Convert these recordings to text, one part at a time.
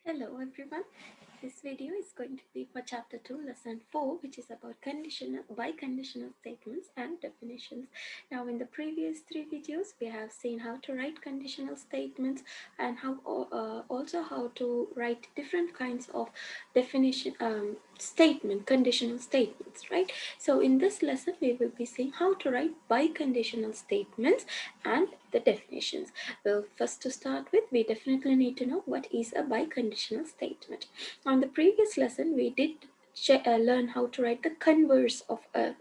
Hello everyone. This video is going to be for chapter 2 lesson 4, which is about conditional biconditional statements and definitions. Now in the previous 3 videos we have seen how to write conditional statements and how also how to write different kinds of definition conditional statements, right? So in this lesson we will be seeing how to write biconditional statements and the definitions. Well, first to start with, we definitely need to know what is a biconditional statement. On the previous lesson, we did learn how to write the converse of a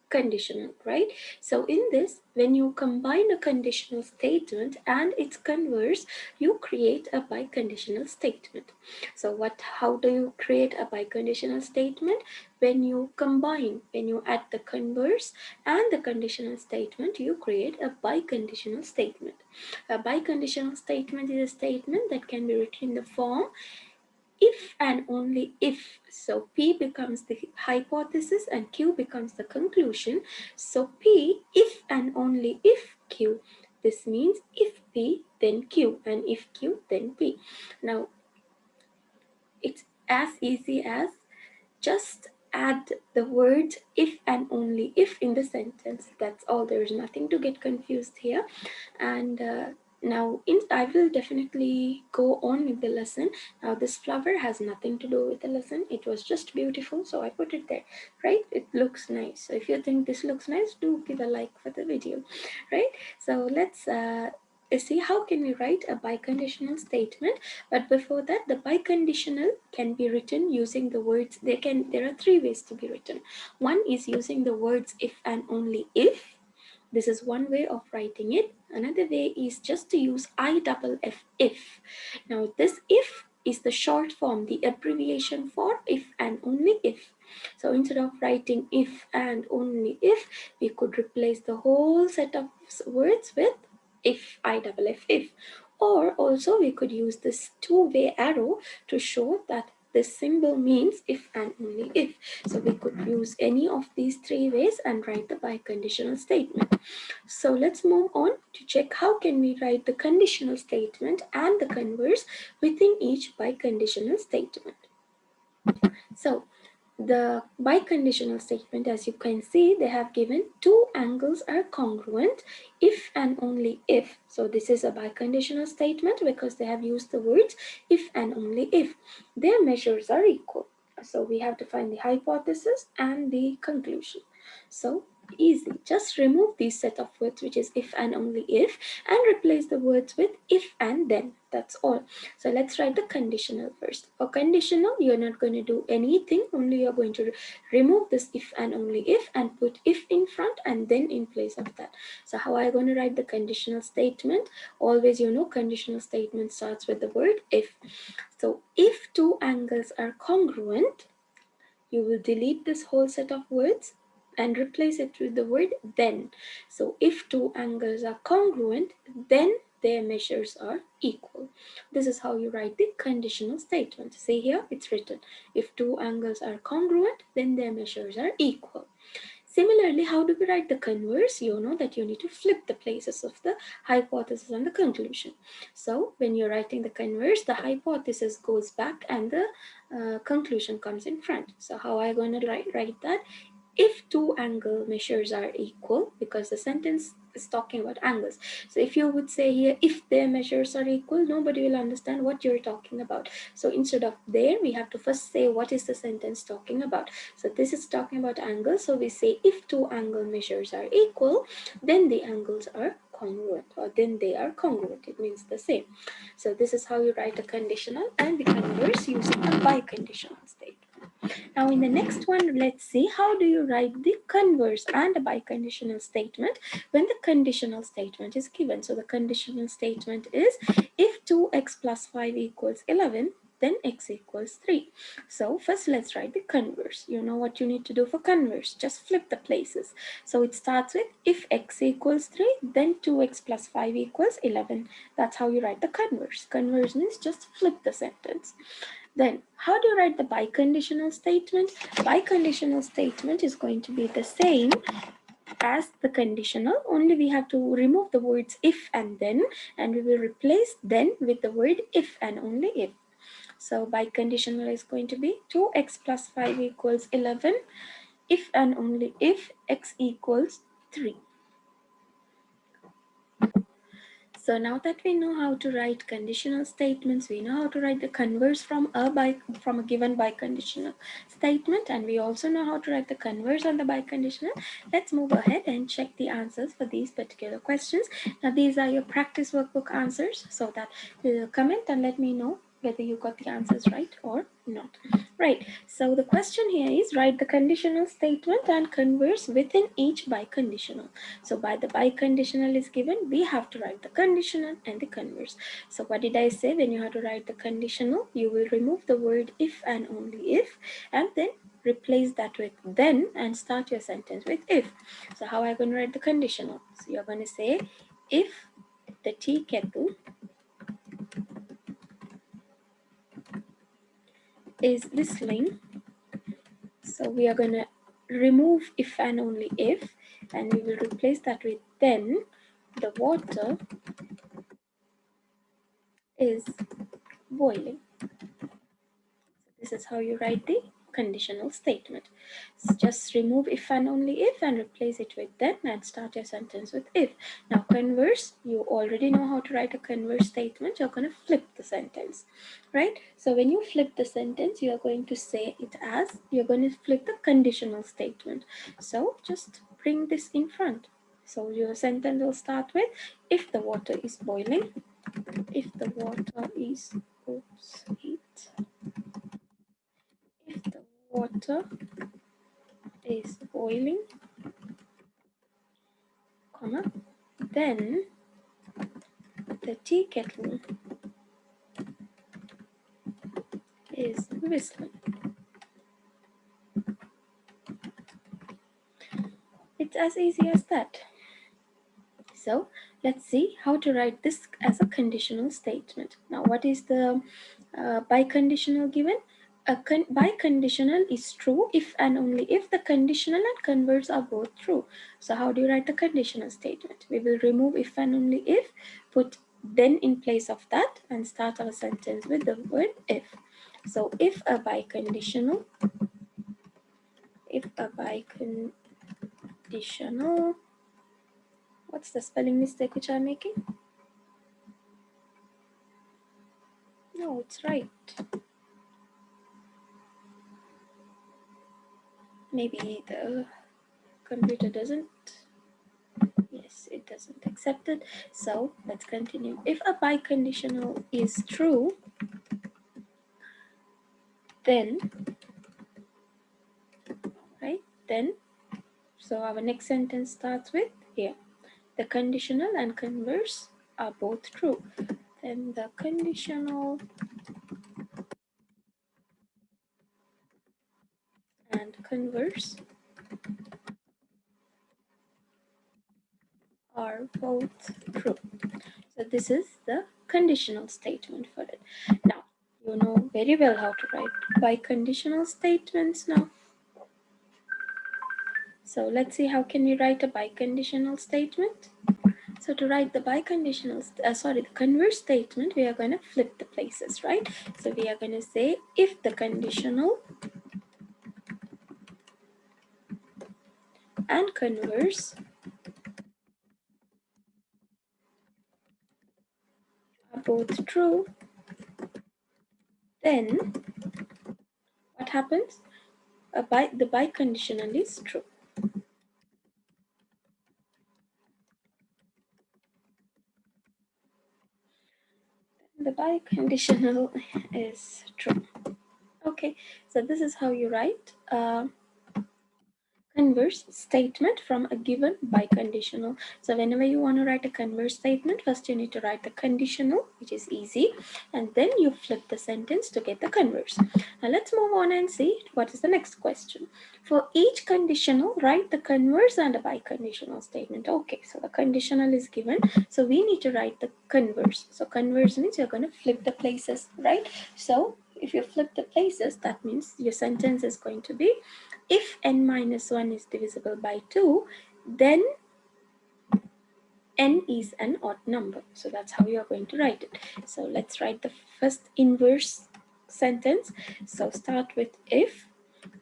conditional, right? So in this, when you combine a conditional statement and its converse, you create a biconditional statement. So how do you create a biconditional statement? When you add the converse and the conditional statement, you create a biconditional statement. A biconditional statement is a statement that can be written in the form if and only if. So P becomes the hypothesis and Q becomes the conclusion. So P, if and only if Q. This means if P, then Q, and if Q, then P. Now, it's as easy as just add the word if and only if in the sentence. That's all. There is nothing to get confused here. And now I will definitely go on with the lesson. Now this flower has nothing to do with the lesson. It was just beautiful, so I put it there, right? It looks nice. So if you think this looks nice, do give a like for the video, right? So let's see how can we write a biconditional statement. But before that, the biconditional can be written using the words. There are 3 ways to be written. One is using the words if and only if. This is one way of writing it. Another way is just to use IFF if. Now this if is the short form, the abbreviation for if and only if. So instead of writing if and only if, we could replace the whole set of words with if. Or also we could use this two-way arrow to show that this symbol means if and only if. So we could use any of these 3 ways and write the biconditional statement. So let's move on to check how can we write the conditional statement and the converse within each biconditional statement. So the biconditional statement, as you can see, they have given 2 angles are congruent if and only if. So this is a biconditional statement because they have used the words if and only if. Their measures are equal. So we have to find the hypothesis and the conclusion. So easy. Just remove these set of words, which is if and only if, and replace the words with if and then. That's all. So let's write the conditional first. For conditional, you're not going to do anything, only you're going to remove this if and only if and put if in front and then in place of that. So how are you going to write the conditional statement? Always, conditional statement starts with the word if. So if 2 angles are congruent, you will delete this whole set of words and replace it with the word then. So if 2 angles are congruent, then their measures are equal. This is how you write the conditional statement. See here, it's written, if 2 angles are congruent, then their measures are equal. Similarly, how do we write the converse? You know that you need to flip the places of the hypothesis and the conclusion. So when you're writing the converse, the hypothesis goes back and the conclusion comes in front. So how am I going to write that? If 2 angle measures are equal, because the sentence is talking about angles. So if you would say here, if their measures are equal, nobody will understand what you're talking about. So instead of there, we have to first say what is the sentence talking about. So this is talking about angles. So we say if 2 angle measures are equal, then the angles are congruent, or then they are congruent. It means the same. So this is how you write a conditional and the converse using a biconditional statement. Now in the next one, let's see how do you write the converse and a biconditional statement when the conditional statement is given. So the conditional statement is if 2x plus 5 equals 11, then x equals 3. So first let's write the converse. You know what you need to do for converse. Just flip the places. So it starts with if x equals 3, then 2x plus 5 equals 11. That's how you write the converse. Converse means just flip the sentence. Then, how do you write the biconditional statement? Biconditional statement is going to be the same as the conditional, only we have to remove the words if and then, and we will replace then with the word if and only if. So biconditional is going to be 2x plus 5 equals 11 if and only if x equals 3. So now that we know how to write conditional statements, we know how to write the converse from a given biconditional statement, and we also know how to write the converse on the biconditional. Let's move ahead and check the answers for these particular questions. Now these are your practice workbook answers, so that comment and let me know whether you got the answers right or not. Right, so the question here is write the conditional statement and converse within each biconditional. So by the biconditional is given, we have to write the conditional and the converse. So what did I say? When you have to write the conditional, you will remove the word if and only if, and then replace that with then and start your sentence with if. So how are you going to write the conditional? So you're going to say if the tea kettle is whistling. So we are going to remove if and only if, and we will replace that with then the water is boiling. This is how you write the conditional statement. So just remove if and only if and replace it with then and start your sentence with if. Now converse, you already know how to write a converse statement. You're going to flip the sentence, right? So when you flip the sentence, you are going to say it as, you're going to flip the conditional statement. So just bring this in front. So your sentence will start with, if the water is boiling, if the water is, if the water is boiling, comma, then the tea kettle is whistling. It's as easy as that. So let's see how to write this as a conditional statement. Now what is the biconditional given? A biconditional is true if and only if the conditional and converse are both true. So how do you write the conditional statement? We will remove if and only if, put then in place of that, and start our sentence with the word if. So if a biconditional, what's the spelling mistake which I'm making? No, it's right. Maybe the computer doesn't. Yes, it doesn't accept it. So let's continue. If a biconditional is true, then, right, then, so our next sentence starts with here. The conditional and converse are both true. Then the conditional and converse are both true. So this is the conditional statement for it. Now, you know very well how to write biconditional statements now. So let's see how can we write a biconditional statement. So to write the the converse statement, we are going to flip the places, right? So we are going to say if the conditional and converse are both true, then what happens? The biconditional is true. The biconditional is true. Okay, so this is how you write converse statement from a given biconditional. So whenever you want to write a converse statement, first you need to write the conditional, which is easy, and then you flip the sentence to get the converse. Now let's move on and see what is the next question. For each conditional, write the converse and a biconditional statement. Okay, so the conditional is given, so we need to write the converse. So converse means you're going to flip the places, right? So if you flip the places, that means your sentence is going to be, if n minus 1 is divisible by 2, then n is an odd number. So that's how you are going to write it. So let's write the first inverse sentence. So start with if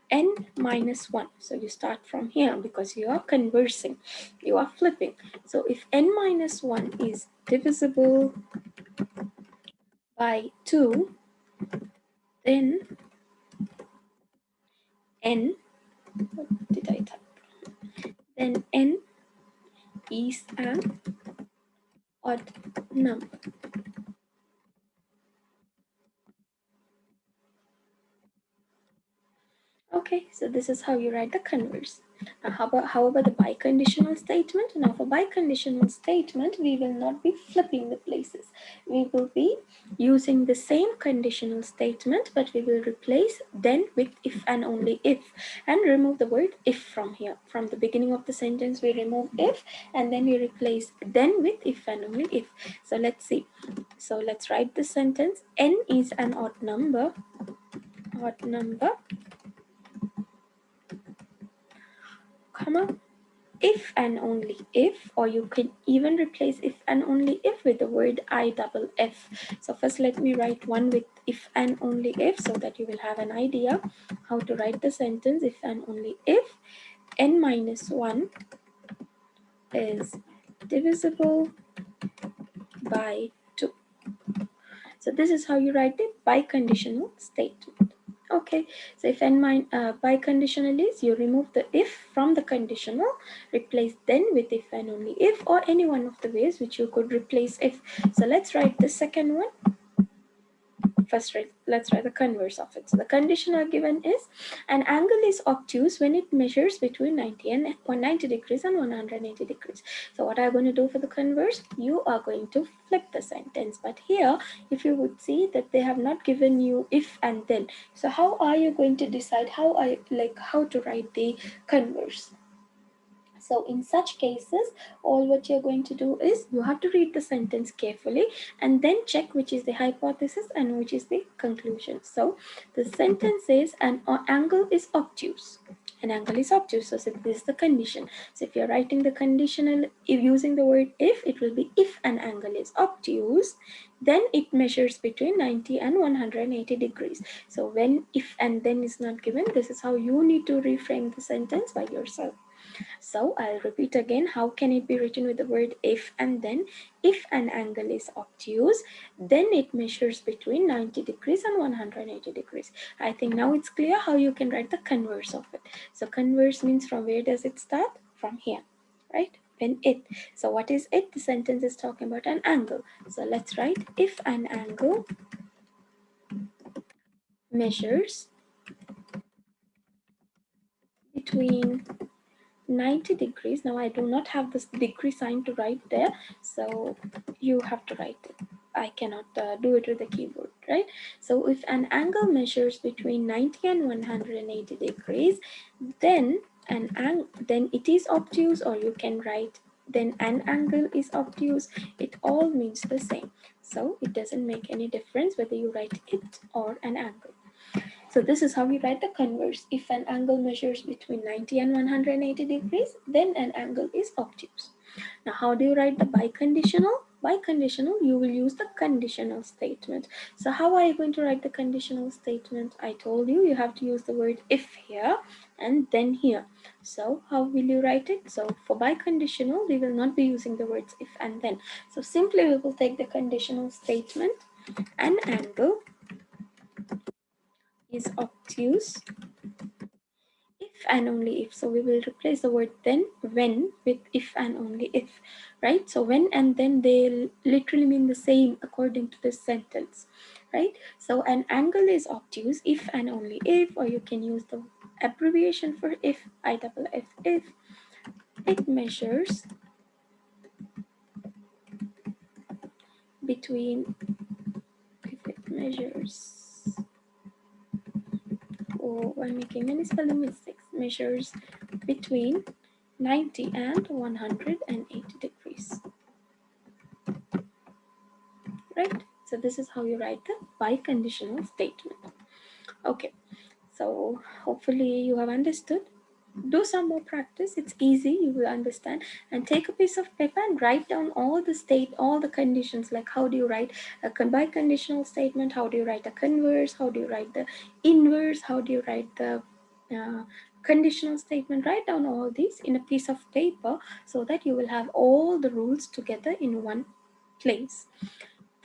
n minus 1. So you start from here because you are conversing, you are flipping. So if n minus 1 is divisible by 2, then n, what did I type? Then n is an odd number. Okay, so this is how you write the converse. Now, how about the biconditional statement? Now, for biconditional statement, we will not be flipping the places. We will be using the same conditional statement, but we will replace then with if and only if, and remove the word if from here. From the beginning of the sentence, we remove if, and then we replace then with if and only if. So let's see. So let's write the sentence. N is an odd number, comma, if and only if, or you can even replace if and only if with the word I double F. So first let me write one with if and only if so that you will have an idea how to write the sentence. If and only if n minus 1 is divisible by 2. So this is how you write the biconditional statement. Okay, so if biconditional is, you remove the if from the conditional, replace then with if and only if, or any one of the ways which you could replace if. So let's write the second one. First, let's write the converse of it. So the conditional given is an angle is obtuse when it measures between 90 and 190 degrees and 180 degrees. So what I'm going to do for the converse, you are going to flip the sentence. But here, if you would see that they have not given you if and then. So how are you going to decide how to write the converse? So in such cases, all what you're going to do is you have to read the sentence carefully and then check which is the hypothesis and which is the conclusion. So the sentence says an angle is obtuse. An angle is obtuse. So this is the condition. So if you're writing the conditional, if using the word if, it will be if an angle is obtuse, then it measures between 90 and 180 degrees. So when if and then is not given, this is how you need to reframe the sentence by yourself. So I'll repeat again, how can it be written with the word if and then? If an angle is obtuse, then it measures between 90 degrees and 180 degrees. I think now it's clear how you can write the converse of it. So converse means from where does it start? From here, right? When it. So what is it? The sentence is talking about an angle. So let's write if an angle measures between 90 degrees. Now I do not have this degree sign to write there, so you have to write it. I cannot do it with the keyboard, right? So if an angle measures between 90 and 180 degrees, then then it is obtuse, or you can write then an angle is obtuse. It all means the same, so it doesn't make any difference whether you write it or an angle. So this is how we write the converse. If an angle measures between 90 and 180 degrees, then an angle is obtuse. Now, how do you write the biconditional? Biconditional, you will use the conditional statement. So how are you going to write the conditional statement? I told you, you have to use the word if here and then here. So how will you write it? So for biconditional, we will not be using the words if and then. So simply we will take the conditional statement. An angle is obtuse if and only if. So we will replace the word then, when, with if and only if, right? So when and then, they literally mean the same according to this sentence, right? So an angle is obtuse if and only if, or you can use the abbreviation for if, I double F, if it measures between, if it measures, oh, I'm making many spelling mistakes, measures between 90 and 180 degrees, right? So this is how you write the biconditional statement. Okay, so hopefully you have understood. do some more practice. It's easy, you will understand. And take a piece of paper and write down all the conditions, like how do you write a biconditional statement, how do you write a converse, how do you write the inverse, how do you write the uh, conditional statement. Write down all these in a piece of paper so that you will have all the rules together in one place,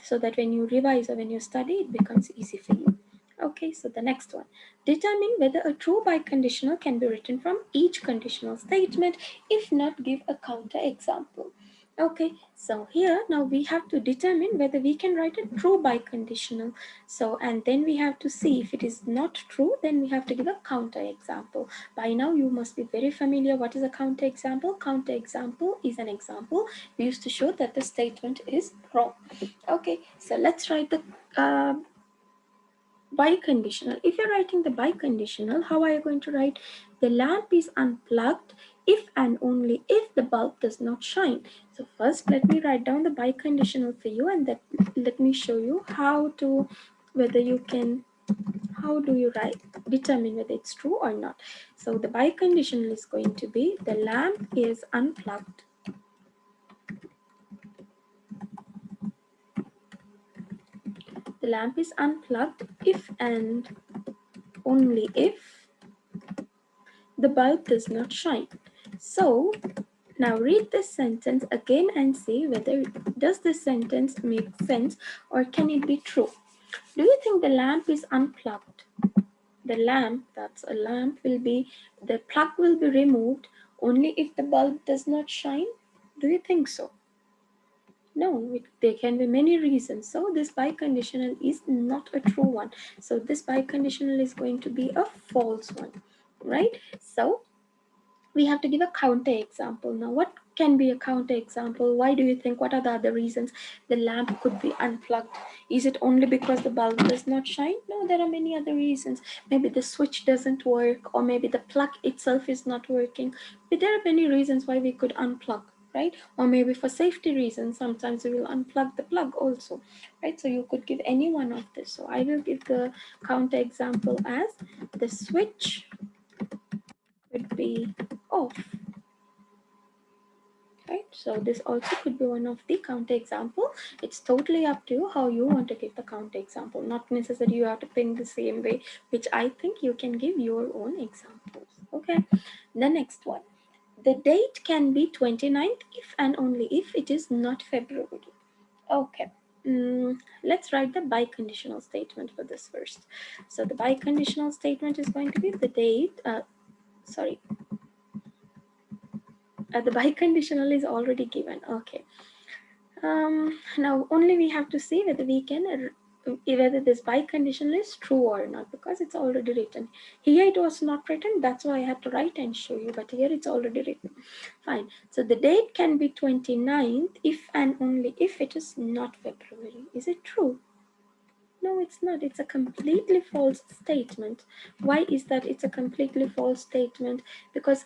so that when you revise or when you study, it becomes easy for you. Okay, so the next one. Determine whether a true biconditional can be written from each conditional statement. If not, give a counter example. Okay, so here now we have to determine whether we can write a true biconditional. So, and then we have to see if it is not true, then we have to give a counter example. By now you must be very familiar what is a counter example. Counter example is an example used to show that the statement is wrong. Okay, so let's write the biconditional. If you're writing the biconditional, how are you going to write? The lamp is unplugged if and only if the bulb does not shine. So first let me write down the biconditional for you, and that let me show you how to, whether you can, how do you write, determine whether it's true or not. So the biconditional is going to be the lamp is unplugged. The lamp is unplugged if and only if the bulb does not shine. So now read this sentence again and see whether does this sentence make sense or can it be true. Do you think the lamp is unplugged? The lamp, that's a lamp, will be, the plug will be removed only if the bulb does not shine? Do you think so? No, there can be many reasons. So this biconditional is not a true one. So this biconditional is going to be a false one, right? So we have to give a counter example. Now, what can be a counter example? Why do you think? What are the other reasons the lamp could be unplugged? Is it only because the bulb does not shine? No, there are many other reasons. Maybe the switch doesn't work, or maybe the plug itself is not working. But there are many reasons why we could unplug, right? Or maybe for safety reasons, sometimes we will unplug the plug also, right? So you could give any one of this. So I will give the counter example as the switch would be off, right? So this also could be one of the counter example. It's totally up to you how you want to give the counter example. Not necessarily you have to think the same way, which I think you can give your own examples. Okay, the next one. The date can be 29th if and only if it is not February. Okay. Let's write the biconditional statement for this first. So the biconditional statement is going to be the date, the biconditional is already given. Okay. Now only we have to see whether we can whether this biconditional is true or not, because it's already written. Here it was not written, that's why I had to write and show you, but here it's already written. Fine. So the date can be 29th if and only if it is not February. Is it true? No, it's not. It's a completely false statement. Why is that it's a completely false statement? Because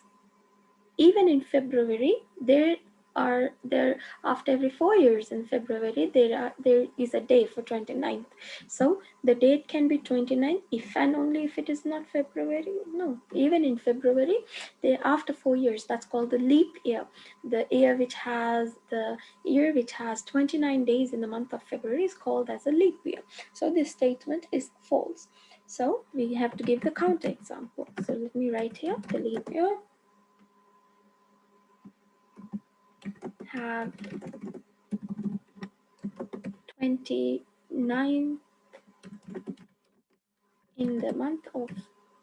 even in February, there after every 4 years in February there is a day for 29th. So the date can be 29th if and only if it is not February. No, even in February, they after 4 years, that's called the leap year. The year which has 29 days in the month of February is called as a leap year. So this statement is false. So we have to give the counter example. So let me write here the leap year have 29 in the month of,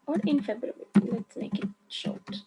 or in February. Let's make it short.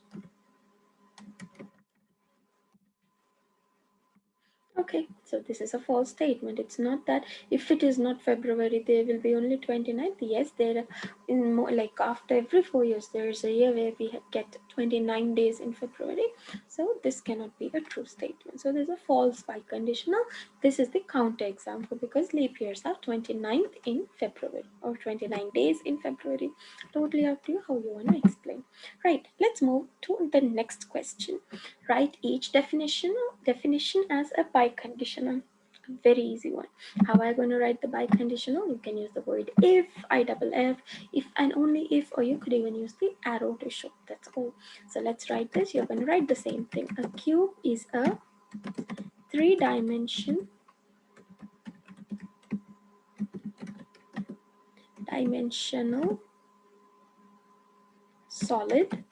Okay, so this is a false statement. It's not that if it is not February, there will be only 29th. Yes, there in more, like after every 4 years, there is a year where we get 29 days in February. So this cannot be a true statement. So there's a false biconditional. This is the counter example because leap years are 29th in February or 29 days in February. Totally up to you how you want to explain. Right, let's move to the next question. Write each definition as a biconditional. Very easy one. How am I going to write the biconditional? You can use the word if, I double F, if and only if, or you could even use the arrow to show. That's all. So let's write this. You're going to write the same thing. A cube is a three-dimensional solid.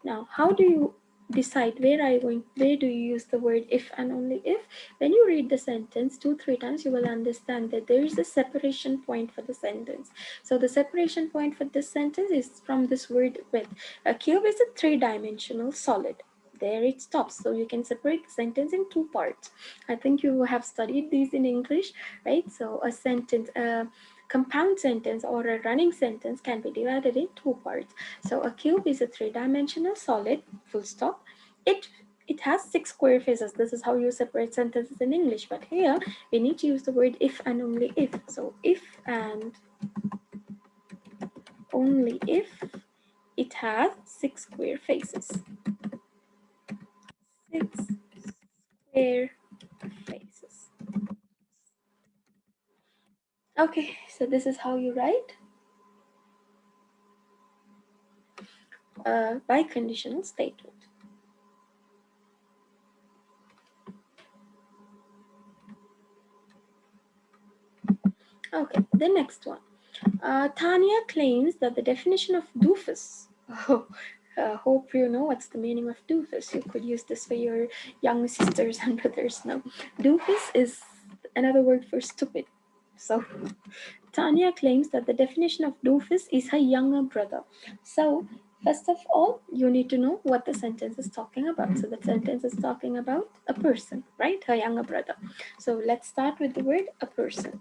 Now, how do you decide where do you use the word if and only if? When you read the sentence 2-3 times, you will understand that there is a separation point for the sentence. So the separation point for this sentence is from this word with. A cube is a three-dimensional solid. There it stops. So you can separate the sentence in two parts. I think you have studied these in English, right? So a sentence, a compound sentence or a running sentence can be divided in two parts. So a cube is a three-dimensional solid, full stop. It has 6 square faces. This is how you separate sentences in English. But here we need to use the word if and only if. So if and only if it has 6 square faces. 6 square faces. Okay, so this is how you write a biconditional statement. Okay, the next one. Tanya claims that the definition of doofus. Oh, hope you know what's the meaning of doofus. You could use this for your young sisters and brothers now. Doofus is another word for stupid. So Tanya claims that the definition of doofus is her younger brother. So first of all, you need to know what the sentence is talking about. So the sentence is talking about a person, right? Her younger brother. So let's start with the word a person.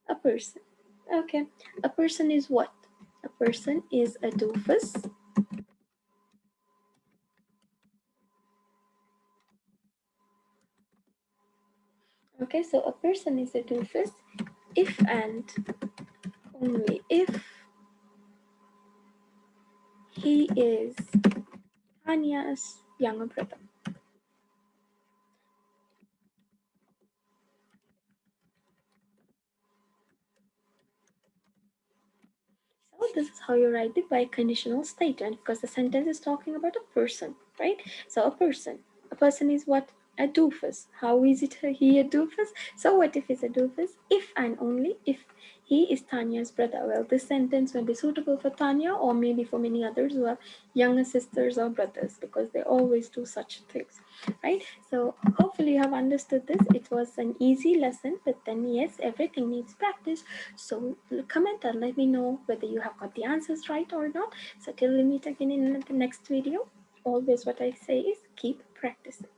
A person. Okay. A person is what? A person is a doofus. Okay, so a person is a doofus if and only if he is Tanya's younger brother. So this is how you write the biconditional statement because the sentence is talking about a person, right? So a person. A person is what? A doofus. How is it he a doofus? So what if he's a doofus? If and only if he is Tanya's brother. Well, this sentence may be suitable for Tanya or maybe for many others who have younger sisters or brothers because they always do such things, right? So hopefully you have understood this. It was an easy lesson, but then yes, everything needs practice. So comment and let me know whether you have got the answers right or not. So till we meet again in the next video, always what I say is keep practicing.